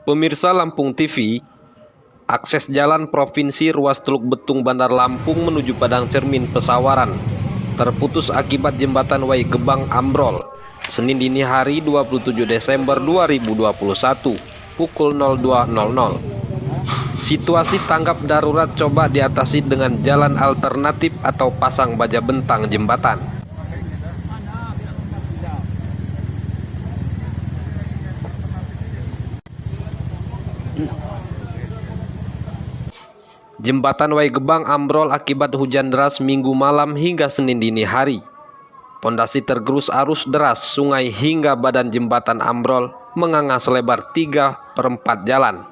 Pemirsa Lampung TV, akses jalan provinsi ruas Teluk Betung Bandar Lampung menuju Padang Cermin Pesawaran terputus akibat jembatan Wai Gebang ambrol Senin dini hari 27 Desember 2021 pukul 02.00. Situasi tanggap darurat coba diatasi dengan jalan alternatif atau pasang baja bentang jembatan. Jembatan Wai Gebang ambrol akibat hujan deras Minggu malam hingga Senin dini hari. Pondasi tergerus arus deras sungai hingga badan jembatan ambrol menganga selebar 3/4 jalan.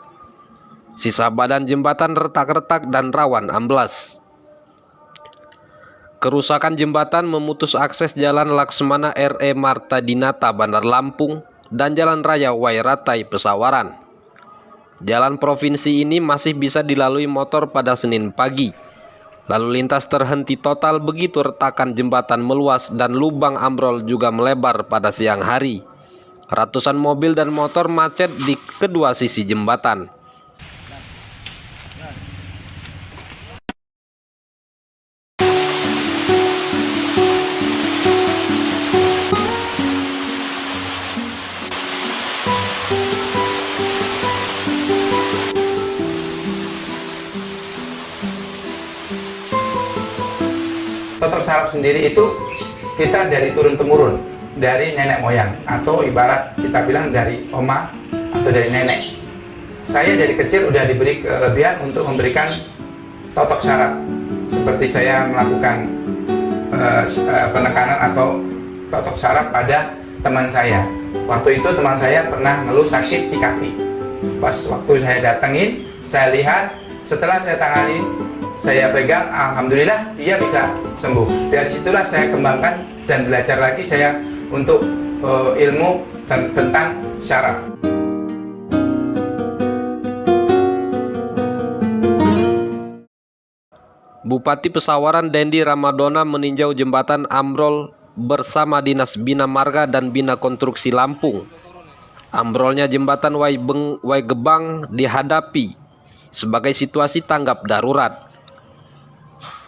Sisa badan jembatan retak-retak dan rawan amblas. Kerusakan jembatan memutus akses Jalan Laksmana R.E. Marta Dinata Bandar Lampung dan Jalan Raya Wai Ratai Pesawaran. Jalan provinsi ini masih bisa dilalui motor pada Senin pagi. Lalu lintas terhenti total begitu retakan jembatan meluas dan lubang ambrol juga melebar pada siang hari. Ratusan mobil dan motor macet di kedua sisi jembatan. Totok sarap sendiri itu kita dari turun-temurun, dari nenek moyang, atau ibarat kita bilang dari oma atau dari nenek. Saya dari kecil udah diberi kelebihan untuk memberikan totok sarap. Seperti saya melakukan penekanan atau totok sarap pada teman saya. Waktu itu teman saya pernah ngeluh sakit di kaki. Pas waktu saya datengin, saya lihat, setelah saya tangani, saya pegang, alhamdulillah dia bisa sembuh. Dari situlah saya kembangkan dan belajar lagi saya untuk ilmu tentang syaraf. Bupati Pesawaran Dendi Ramadona meninjau jembatan ambrol bersama Dinas Bina Marga dan Bina Konstruksi Lampung. Ambrolnya jembatan Wai Gebang dihadapi sebagai situasi tanggap darurat.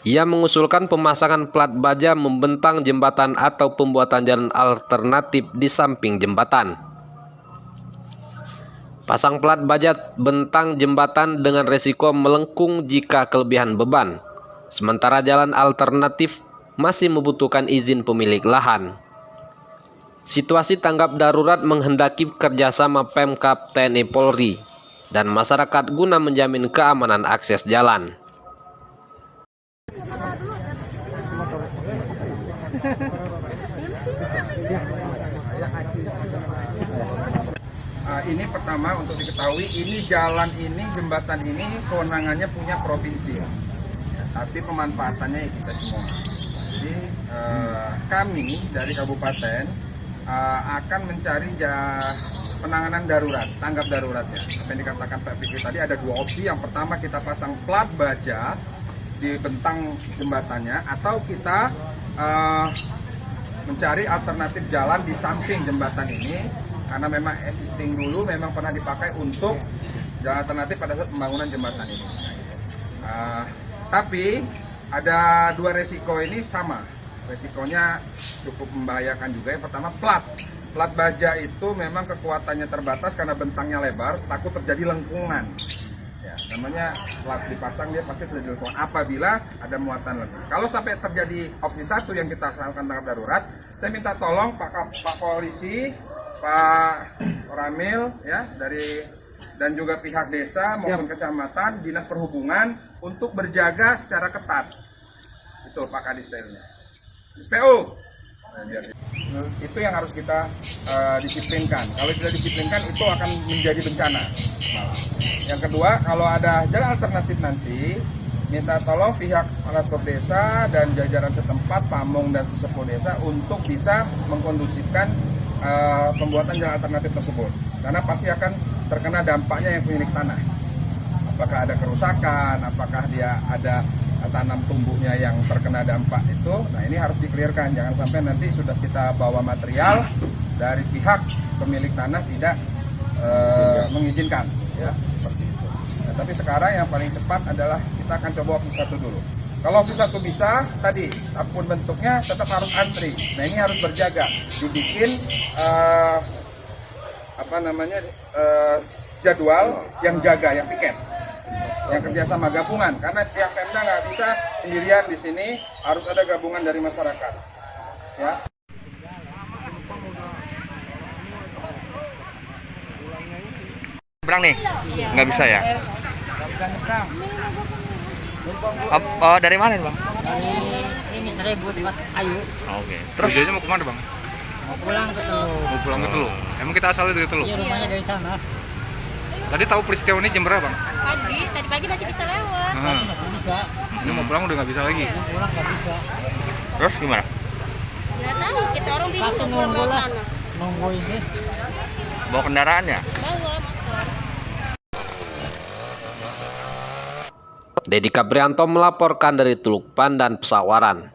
Ia mengusulkan pemasangan plat baja membentang jembatan atau pembuatan jalan alternatif di samping jembatan. Pasang plat baja bentang jembatan dengan resiko melengkung jika kelebihan beban. Sementara jalan alternatif masih membutuhkan izin pemilik lahan. Situasi tanggap darurat menghendaki kerjasama Pemkab, TNI Polri, dan masyarakat guna menjamin keamanan akses jalan. Ini pertama untuk diketahui, ini jalan ini, jembatan ini kewenangannya punya provinsi, tapi pemanfaatannya kita semua. Jadi kami dari kabupaten akan mencari penanganan darurat, tanggap daruratnya. Apa yang dikatakan Pak Fikri tadi, ada dua opsi. Yang pertama kita pasang plat baja di bentang jembatannya, atau kita mencari alternatif jalan di samping jembatan ini, karena memang existing dulu memang pernah dipakai untuk jalan alternatif pada saat pembangunan jembatan ini. Tapi ada dua resiko ini sama, resikonya cukup membahayakan juga. Yang pertama, plat baja itu memang kekuatannya terbatas karena bentangnya lebar, takut terjadi lengkungan. Ya, namanya plat dipasang dia pasti terjadi lengkungan apabila ada muatan lebih. Kalau sampai terjadi opsi satu yang kita lakukan tanggap darurat, saya minta tolong Pak Polisi, Pak Ramil ya, dan juga pihak desa maupun kecamatan, Dinas Perhubungan untuk berjaga secara ketat. Itu Pak Kadis SPU. Itu yang harus kita disiplinkan. Kalau tidak disiplinkan itu akan menjadi bencana malah. Yang kedua, kalau ada jalan alternatif nanti, minta tolong pihak aparatur desa dan jajaran setempat, pamong dan sesepuh desa untuk bisa mengkondusifkan pembuatan jalan alternatif tersebut, karena pasti akan terkena dampaknya yang pemilik tanah. Apakah ada kerusakan, apakah dia ada tanam tumbuhnya yang terkena dampak itu. Nah, ini harus dikelirkan, jangan sampai nanti sudah kita bawa material dari pihak pemilik tanah tidak mengizinkan, ya seperti itu. Nah, tapi sekarang yang paling cepat adalah kita akan coba opsi 1 dulu. Kalau opsi 1 bisa, tadi apapun bentuknya tetap harus antri. Nah ini harus berjaga, dibikin jadwal yang jaga, yang piket, yang kerjasama gabungan. Karena pihak Pemda nggak bisa sendirian di sini, harus ada gabungan dari masyarakat. Ya. Nyebrang nih? Nggak bisa ya? Oh, dari mana nih, Bang? Dari ini Seribu tempat Ayu. Oke. Terus tujuannya mau kemana, Bang? Mau pulang ke Teluk. Mau pulang ke Teluk. Emang kita asalnya dari Teluk? Iya, rumahnya dari sana. Tadi tahu peristiwa ini jam berapa, Bang? Tadi pagi masih bisa lewat. Masih bisa. Ini mau pulang udah nggak bisa lagi. Mau pulang nggak bisa. Terus gimana? Nggak tahu, kita orang bingung Satu mau pulang nunggu lah. mana. Nunggu ini. Bawa kendaraannya? Bawa motor. Dedi Kaprianto melaporkan dari Teluk Pandan, Pesawaran.